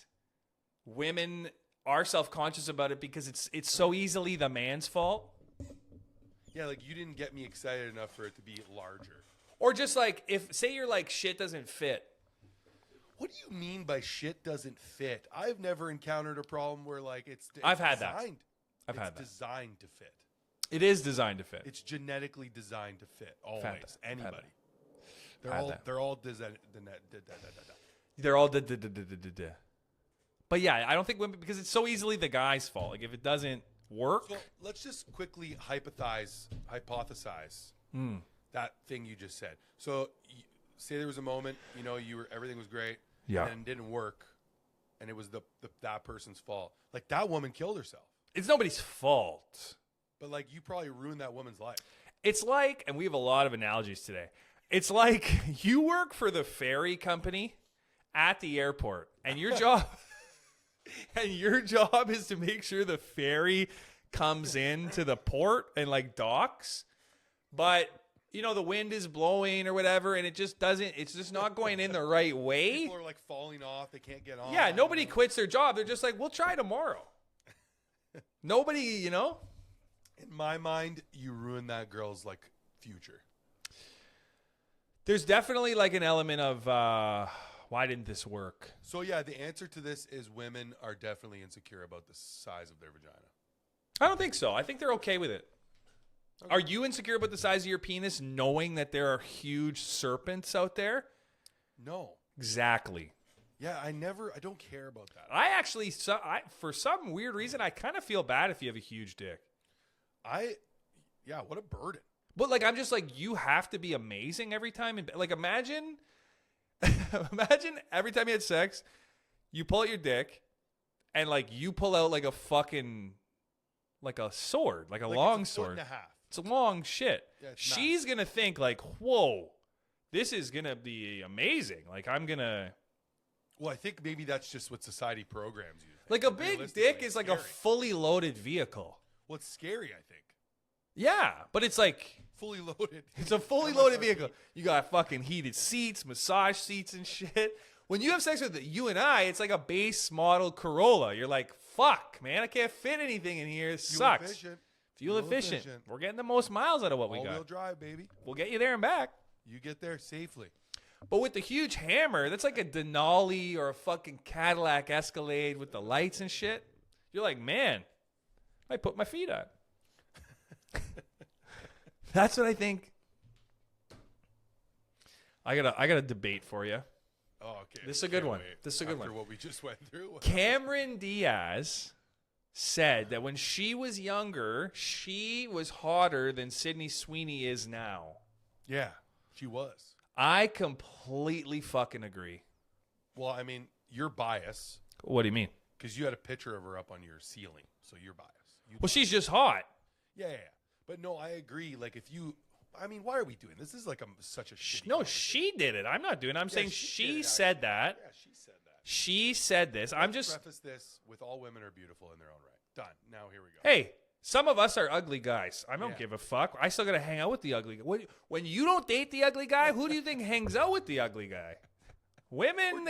S2: women are self-conscious about it because it's so easily the man's fault.
S1: Yeah, like you didn't get me excited enough for it to be larger.
S2: Or just like, if, say you're like, shit doesn't fit.
S1: What do you mean by shit doesn't fit? I've never encountered a problem where like it's
S2: I've had that.
S1: designed.
S2: I've had
S1: It's
S2: that.
S1: designed to fit.
S2: It is designed to fit.
S1: It's genetically designed to fit. Always.
S2: that.
S1: Anybody.
S2: Had
S1: They're all designed.
S2: They're all But yeah, I don't think women, because it's so easily the guy's fault. Like if it doesn't work.
S1: So let's just quickly hypothesize that thing you just said. So say there was a moment, you know, everything was great,
S2: Yeah.
S1: and it didn't work, and it was that person's fault. Like that woman killed herself,
S2: It's nobody's fault.
S1: but like you probably ruined that woman's life.
S2: It's like, and we have a lot of analogies today. It's like you work for the ferry company at the airport, and your job is to make sure the ferry comes into the port and like docks, but you know the wind is blowing or whatever, and it's just not going in the right way.
S1: People are like falling off; they can't get on.
S2: Yeah, nobody quits their job. They're just like, we'll try tomorrow. Nobody, you know.
S1: In my mind, you ruined that girl's like future.
S2: There's definitely like an element of why didn't this work?
S1: So yeah, the answer to this is women are definitely insecure about the size of their vagina.
S2: I don't think so. I think they're okay with it. Okay. Are you insecure about the size of your penis knowing that there are huge serpents out there?
S1: No.
S2: Exactly.
S1: Yeah, I don't care about that.
S2: I actually, for some weird reason, I kind of feel bad if you have a huge dick.
S1: What a burden.
S2: But like, I'm just like, you have to be amazing every time. Like, imagine every time you had sex, you pull out your dick, and like you pull out like a fucking, like a sword, like a long
S1: it's a
S2: sword.
S1: foot and a half.
S2: It's a long shit.
S1: Yeah, it's
S2: She's gonna think like, whoa, this is gonna be amazing. Like I'm gonna.
S1: Well, I think maybe that's just what society programs you to think.
S2: Like a big dick is like a fully loaded vehicle.
S1: Well, it's scary, I think.
S2: Yeah, but it's like
S1: Fully loaded.
S2: it's a fully loaded vehicle. You got fucking heated seats, massage seats and shit. When you have sex with you and I, it's like a base model Corolla. You're like, fuck, man, I can't fit anything in here. It sucks.
S1: Efficient.
S2: Fuel efficient. We're getting the most miles out of what we got.
S1: All-wheel drive, baby.
S2: We'll get you there and back.
S1: You get there safely.
S2: But with the huge hammer, that's like a Denali or a fucking Cadillac Escalade with the lights and shit. You're like, man, I put my feet on. That's what I think. I got a debate for you.
S1: Oh, okay.
S2: This is a good one.
S1: Wait.
S2: This is a good
S1: After
S2: one.
S1: what we just went through.
S2: Cameron Diaz said that when she was younger, she was hotter than Sydney Sweeney is now.
S1: Yeah, she was.
S2: I completely fucking agree.
S1: Well, I mean, you're biased
S2: What do you mean?
S1: because you had a picture of her up on your ceiling, so you're biased.
S2: Well, she's just hot.
S1: Yeah. But no, I agree. Like, if you, I mean, why are we doing this? This is like such a shitty.
S2: No, she did it. I'm not doing it. I'm saying she said that.
S1: Yeah, she said that.
S2: She said this. I'm just
S1: preface this with all women are beautiful in their own right. Done. Now here we go.
S2: Hey, some of us are ugly guys. I don't
S1: Yeah.
S2: give a fuck. I still got to hang out with the ugly guy. When you don't date the ugly guy, who do you think hangs out with the ugly guy? Women.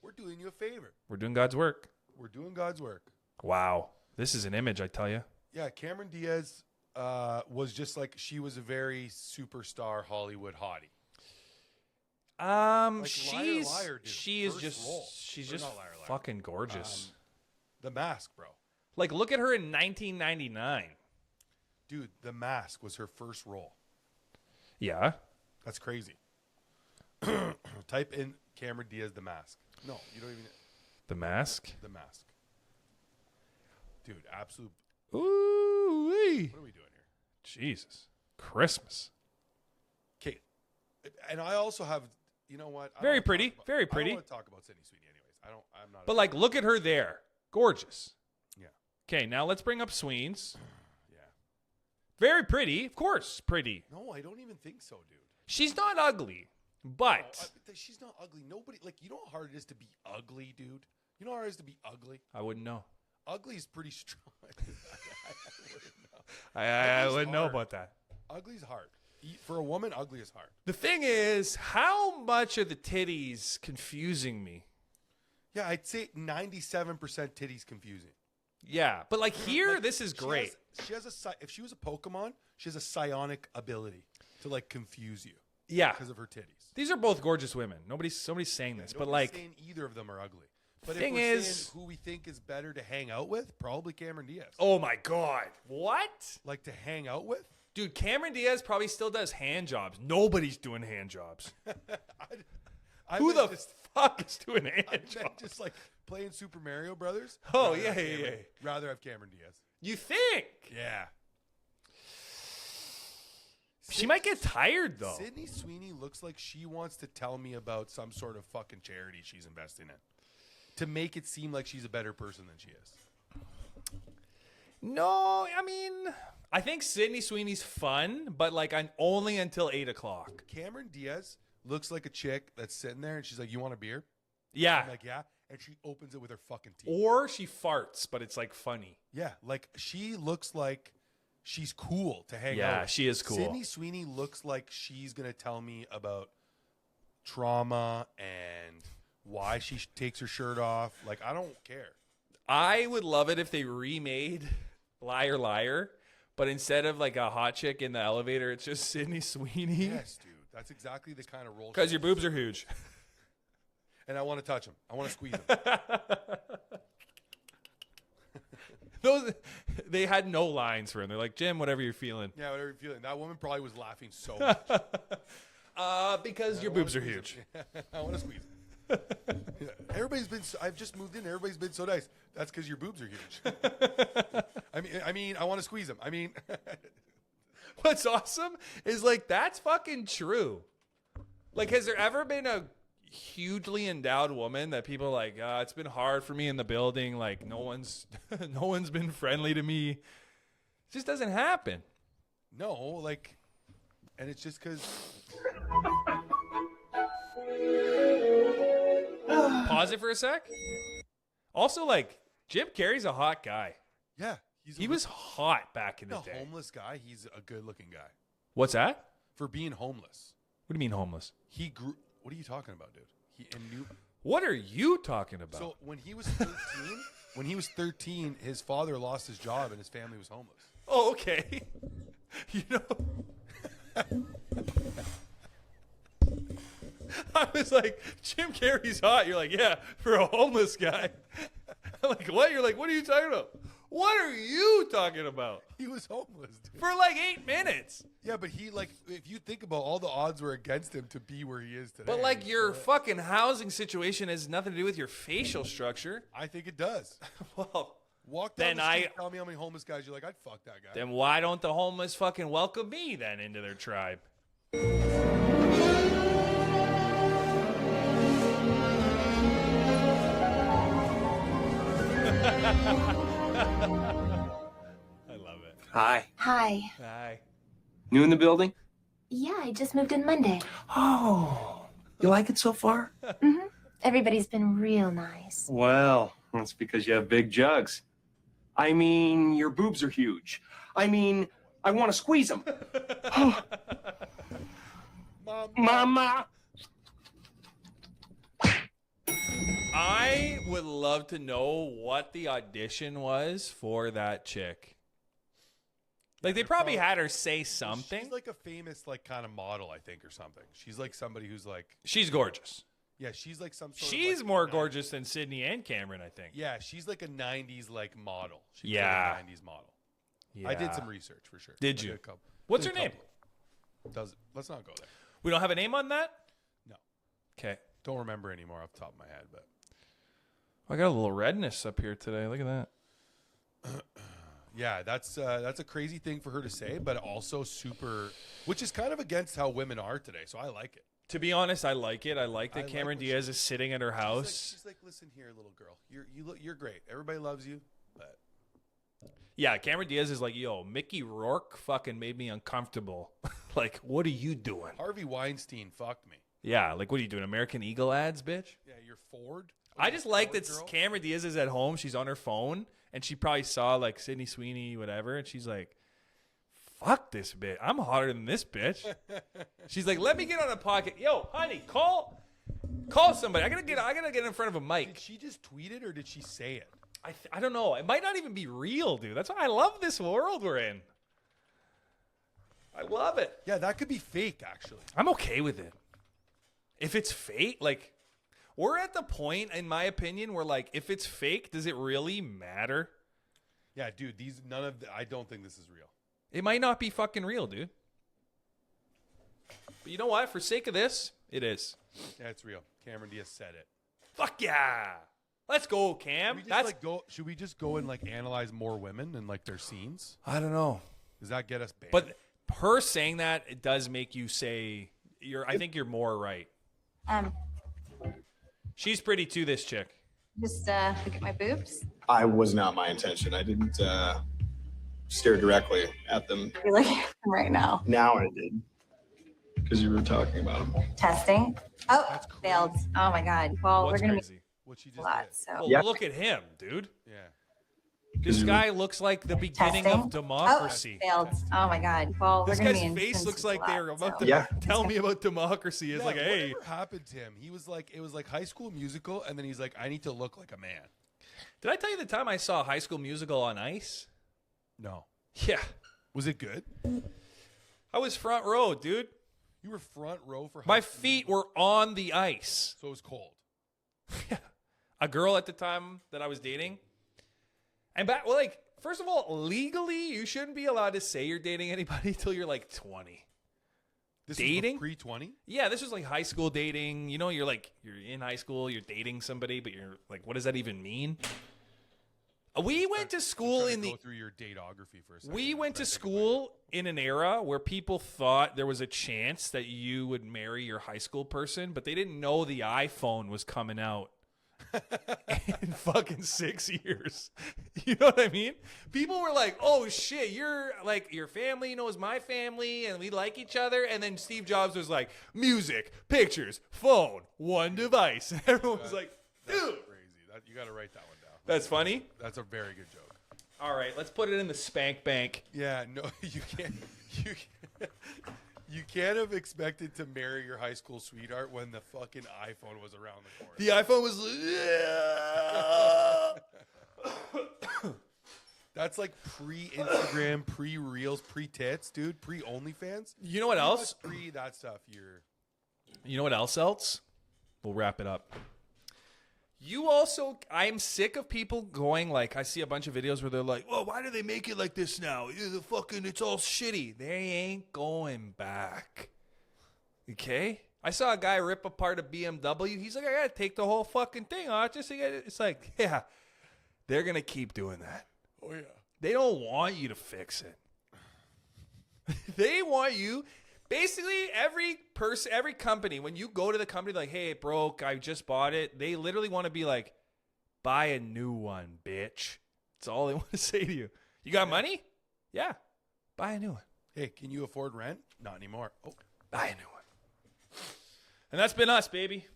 S1: We're doing you a favor.
S2: We're doing God's work.
S1: We're doing God's work.
S2: Wow. This is an image, I tell you.
S1: Yeah, Cameron Diaz was just like, she was a very superstar Hollywood hottie. Like Liar, dude.
S2: she is
S1: First
S2: just
S1: role.
S2: she's
S1: Or
S2: just
S1: not Liar, Liar.
S2: fucking gorgeous.
S1: The Mask, bro.
S2: Like look at her in 1999.
S1: Dude, The Mask was her first role.
S2: Yeah.
S1: That's crazy. Type in Cameron Diaz, The Mask. No, you don't even.
S2: The Mask.
S1: The Mask. Dude, absolute.
S2: Ooh-wee.
S1: What are we doing here?
S2: Jesus. Christmas.
S1: Okay. And I also have, you know what?
S2: Very pretty. Very
S1: I
S2: pretty.
S1: don't want to talk about Sydney Sweeney anyways. I'm not.
S2: But like look at her there. Gorgeous.
S1: Yeah.
S2: Okay, now let's bring up Sweens.
S1: Yeah.
S2: Very pretty. Of course, pretty.
S1: No, I don't even think so, dude.
S2: She's not ugly, but
S1: She's not ugly. Nobody, like, you know how hard it is to be ugly, dude? You know how hard it is to be ugly?
S2: I wouldn't know.
S1: Ugly is pretty strong.
S2: I wouldn't know about that.
S1: Ugly's hard. For a woman, ugly is hard.
S2: The thing is, how much are the titties confusing me?
S1: Yeah, I'd say 97% titties confusing.
S2: Yeah, but like here,
S1: Like,
S2: this is great.
S1: She has a if she was a Pokemon, she has a psionic ability to like confuse you.
S2: Yeah.
S1: Because of her titties.
S2: These are both gorgeous women. Somebody's saying this, but
S1: Nobody's
S2: like,
S1: saying either of them are ugly. But
S2: thing
S1: if we're
S2: is,
S1: saying who we think is better to hang out with, probably Cameron Diaz.
S2: oh my God. What?
S1: Like to hang out with?
S2: Dude, Cameron Diaz probably still does hand jobs. Nobody's doing hand jobs. Who the fuck is doing hand jobs?
S1: Just like playing Super Mario Brothers.
S2: Oh,
S1: Rather
S2: yeah,
S1: have
S2: yeah,
S1: Cameron-
S2: yeah.
S1: Rather have Cameron Diaz.
S2: You think?
S1: Yeah.
S2: She might get tired, though.
S1: Sydney Sweeney looks like she wants to tell me about some sort of fucking charity she's investing in to make it seem like she's a better person than she is.
S2: No, I mean, I think Sydney Sweeney's fun, but like only until 8 o'clock.
S1: Cameron Diaz looks like a chick that's sitting there and she's like, "You want a beer?"
S2: Yeah.
S1: I'm like, "Yeah." And she opens it with her fucking teeth.
S2: Or she farts, but it's like funny.
S1: Yeah. Like she looks like she's cool to hang out
S2: Yeah,
S1: with.
S2: she is cool.
S1: Sydney Sweeney looks like she's going to tell me about trauma and why she takes her shirt off. Like, I don't care.
S2: I would love it if they remade Liar Liar, but instead of like a hot chick in the elevator, it's just Sydney Sweeney.
S1: Yes, dude. That's exactly the kind of role.
S2: Because your boobs are huge.
S1: And I want to touch them. I want to squeeze them.
S2: They had no lines for him. They're like, Jim, whatever you're feeling.
S1: Yeah, whatever you're feeling. That woman probably was laughing so much.
S2: Because your boobs are huge.
S1: I want to squeeze them. Yeah. Everybody's been. I've just moved in. Everybody's been so nice. That's because your boobs are huge. I mean, I want to squeeze them. I mean,
S2: What's awesome is like that's fucking true. Like, has there ever been a hugely endowed woman that people are like, it's been hard for me in the building. Like, no one's been friendly to me. It just doesn't happen.
S1: no, like, and it's just because.
S2: Pause it for a sec. Also, like, Jim Carrey's a hot guy.
S1: Yeah,
S2: He was hot back in the
S1: a
S2: day.
S1: homeless guy. He's a good-looking guy
S2: What's that?
S1: for being homeless.
S2: What do you mean homeless?
S1: He grew. What are you talking about, dude?
S2: What are you talking about?
S1: So when he was 13, his father lost his job and his family was homeless.
S2: Oh, okay. You know, I was like, Jim Carrey's hot. You're like, yeah, for a homeless guy. I'm like, what? You're like, what are you talking about? What are you talking about?
S1: He was homeless, dude.
S2: For like 8 minutes.
S1: Yeah, but he like if you think about all the odds were against him to be where he is today.
S2: But like your fucking housing situation has nothing to do with your facial structure.
S1: I think it does.
S2: Well,
S1: Walk down
S2: Then
S1: the street, tell me how many homeless guys you're like, I'd fuck that guy.
S2: then why don't the homeless fucking welcome me then into their tribe? I love it.
S5: Hi.
S6: Hi.
S2: Hi.
S5: New in the building?
S6: Yeah, I just moved in Monday.
S5: Oh, you like it so far?
S6: Everybody's been real nice.
S5: Well, that's because you have big jugs. I mean, your boobs are huge. I mean, I want to squeeze them. Mama.
S2: I would love to know what the audition was for that chick. Like, they probably had her say something.
S1: She's like a famous like kind of model, I think, or something. She's like somebody who's like,
S2: She's gorgeous.
S1: yeah, she's like some sort
S2: She's
S1: of like
S2: more
S1: 90s
S2: gorgeous than Sydney and Cameron, I think.
S1: Yeah, she's like a 90s like model. She's
S2: Yeah.
S1: like a 90s model. I did some research for sure.
S2: Did
S1: I
S2: you?
S1: a couple.
S2: What's
S1: Did
S2: her
S1: a
S2: name?
S1: couple. Let's not go there.
S2: We don't have a name on that?
S1: No.
S2: Okay.
S1: Don't remember anymore off the top of my head, but
S2: I got a little redness up here today. Look at that.
S1: yeah, that's a crazy thing for her to say, but also super, which is kind of against how women are today. So I like it.
S2: To be honest, I like it. I like
S1: I
S2: that
S1: like
S2: Cameron
S1: what
S2: Diaz is sitting at her house.
S1: She's like, listen here, little girl, you're great. Everybody loves you, but
S2: Yeah, Cameron Diaz is like, yo, Mickey Rourke fucking made me uncomfortable. Like, what are you doing?
S1: Harvey Weinstein fucked me.
S2: Yeah, like, what are you doing? American Eagle ads, bitch?
S1: Yeah, you're Ford.
S2: I just like
S1: Ford
S2: that
S1: girl?
S2: Cameron Diaz is at home. She's on her phone, and she probably saw, like, Sydney Sweeney, whatever, and she's like, fuck this bitch. I'm hotter than this bitch. She's like, let me get on a podcast. Yo, honey, call somebody. I gotta get in front of a
S1: Did
S2: mic.
S1: she just tweet it or did she say it?
S2: I don't know. It might not even be real, dude. That's why I love this world we're in. I love it.
S1: Yeah, that could be fake, actually.
S2: I'm okay with it. If it's fake, like, we're at the point, in my opinion, where, like, if it's fake, does it really matter?
S1: Yeah, dude, I don't think this is real.
S2: It might not be fucking real, dude. But you know what? For sake of this, it is.
S1: Yeah, it's real. Cameron Diaz said it.
S2: Fuck yeah. Let's go, Cam.
S1: Should we just go and like analyze more women and like their scenes?
S2: I don't know.
S1: Does that get us banned?
S2: But her saying that, it does make you say I think you're more right. She's pretty too, this chick.
S7: Just look at my boobs.
S8: I was not my intention. I didn't stare directly at them.
S7: You're looking at them right now.
S8: Now I did. Because you were talking about them.
S7: Testing. Oh, failed. Oh my god. Well,
S2: What's
S7: we're gonna
S2: crazy?
S1: what she
S7: be
S1: just
S7: a lot.
S1: did.
S7: So
S2: Well,
S8: Yeah.
S2: look at him, dude.
S1: Yeah.
S2: This guy looks like the beginning
S7: testing.
S2: of democracy.
S7: Oh, failed. Oh my god. Well,
S2: This
S7: we're gonna
S2: guy's
S7: be in
S2: face looks
S7: a
S2: like
S7: lot,
S2: they're about
S7: so.
S2: to
S8: Yeah.
S2: tell me about democracy. It's
S1: Yeah,
S2: like, hey.
S1: whatever happened to him? He was like, it was like High School Musical, and then he's like, I need to look like a man.
S2: Did I tell you the time I saw High School Musical on ice?
S1: No.
S2: Yeah.
S1: Was it good?
S2: I was front row, dude.
S1: You were front row for
S2: My
S1: High School
S2: feet
S1: Musical?
S2: were on the ice.
S1: So it was cold.
S2: A girl at the time that I was dating. And first of all, legally, you shouldn't be allowed to say you're dating anybody until you're like 20.
S1: This
S2: Dating?
S1: was pre-20?
S2: Yeah, this was like high school dating. You know, you're in high school, you're dating somebody, but you're like, what does that even mean? We went to school
S1: Go through your datography for a second.
S2: We went to
S1: Try think
S2: school in an era where people thought there was a chance that you would marry your high school person, but they didn't know the iPhone was coming out in fucking 6 years. You know what I mean? People were like, oh shit, you're like, your family knows my family and we like each other. And then Steve Jobs was like, music, pictures, phone, one device. And everyone was like, dude.
S1: That's crazy. You got to write that one down.
S2: That's funny.
S1: That's a very good joke.
S2: All right, let's put it in the spank bank.
S1: Yeah, no, you can't. You can't have expected to marry your high school sweetheart when the fucking iPhone was around the corner.
S2: The iPhone was
S1: That's like pre-Instagram, pre-Reels, pre-tits, dude. Pre-OnlyFans.
S2: You know what else?
S1: Pre that stuff.
S2: You know what else? We'll wrap it up. I'm sick of people going like, I see a bunch of videos where they're like, well, why do they make it like this now? It's all shitty. They ain't going back. Okay? I saw a guy rip apart a BMW. He's like, I gotta take the whole fucking thing off. It's like, yeah, they're gonna keep doing that.
S1: Oh yeah.
S2: They don't want you to fix it. They want you. Basically, every company, when you go to the company, like, hey, it broke, I just bought it, they literally want to be like, buy a new one, bitch. That's all they want to say to you. You got money? Yeah. Buy a new one.
S1: Hey, can you afford rent? Not anymore. Oh,
S2: Buy a new one. And that's been us, baby.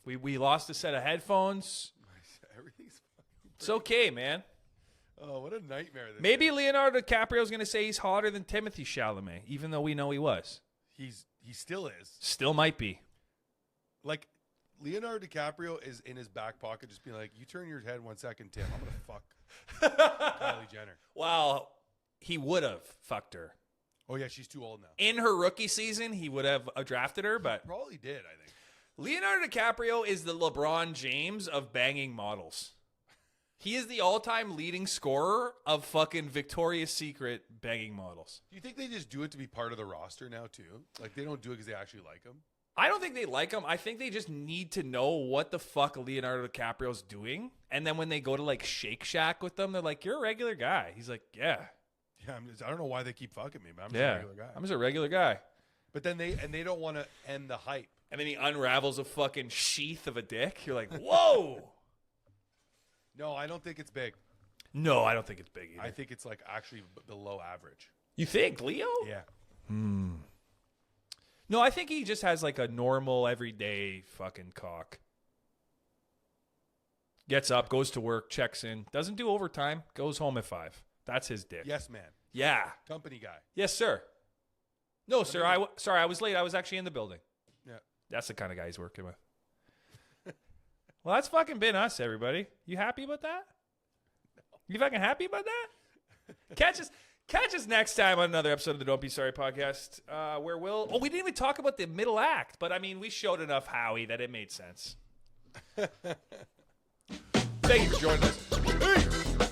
S2: We lost a set of headphones.
S1: everything's fucking.
S2: It's okay, man.
S1: Oh, what a nightmare! This
S2: Maybe
S1: is.
S2: Leonardo DiCaprio's going to say he's hotter than Timothée Chalamet, even though we know he was.
S1: He still is.
S2: Still might be.
S1: Like Leonardo DiCaprio is in his back pocket, just being like, "You turn your head 1 second, Tim. I'm gonna fuck Kylie Jenner."
S2: Wow, he would have fucked her.
S1: Oh yeah, she's too old now.
S2: In her rookie season, he would have drafted her, but
S1: Probably did. I think.
S2: Leonardo DiCaprio is the LeBron James of banging models. He is the all-time leading scorer of fucking Victoria's Secret banging models.
S1: Do you think they just do it to be part of the roster now too? Like they don't do it because they actually like him.
S2: I don't think they like him. I think they just need to know what the fuck Leonardo DiCaprio's doing. And then when they go to like Shake Shack with them, they're like, you're a regular guy. He's like, yeah.
S1: Yeah, I don't know why they keep fucking me, but I'm just a regular guy.
S2: I'm just a regular guy.
S1: But then they don't want to end the hype.
S2: And then he unravels a fucking sheath of a dick. You're like, whoa.
S1: No, I don't think it's big.
S2: No, I don't think it's big either.
S1: I think it's like actually below average.
S2: You think, Leo?
S1: Yeah.
S2: No, I think he just has like a normal, everyday fucking cock. Gets up, goes to work, checks in, doesn't do overtime, goes home at 5. That's his dick.
S1: Yes, man.
S2: Yeah.
S1: Company guy.
S2: Yes, sir. No, sir. Sorry, I was late. I was actually in the building.
S1: Yeah.
S2: That's the kind of guy he's working with. Well, that's fucking been us, everybody. You happy about that? You fucking happy about that? Catch us next time on another episode of the Don't Be Sorry podcast, where we didn't even talk about the middle act, but I mean, we showed enough Howie that it made sense.
S1: Thank you for joining us. Peace.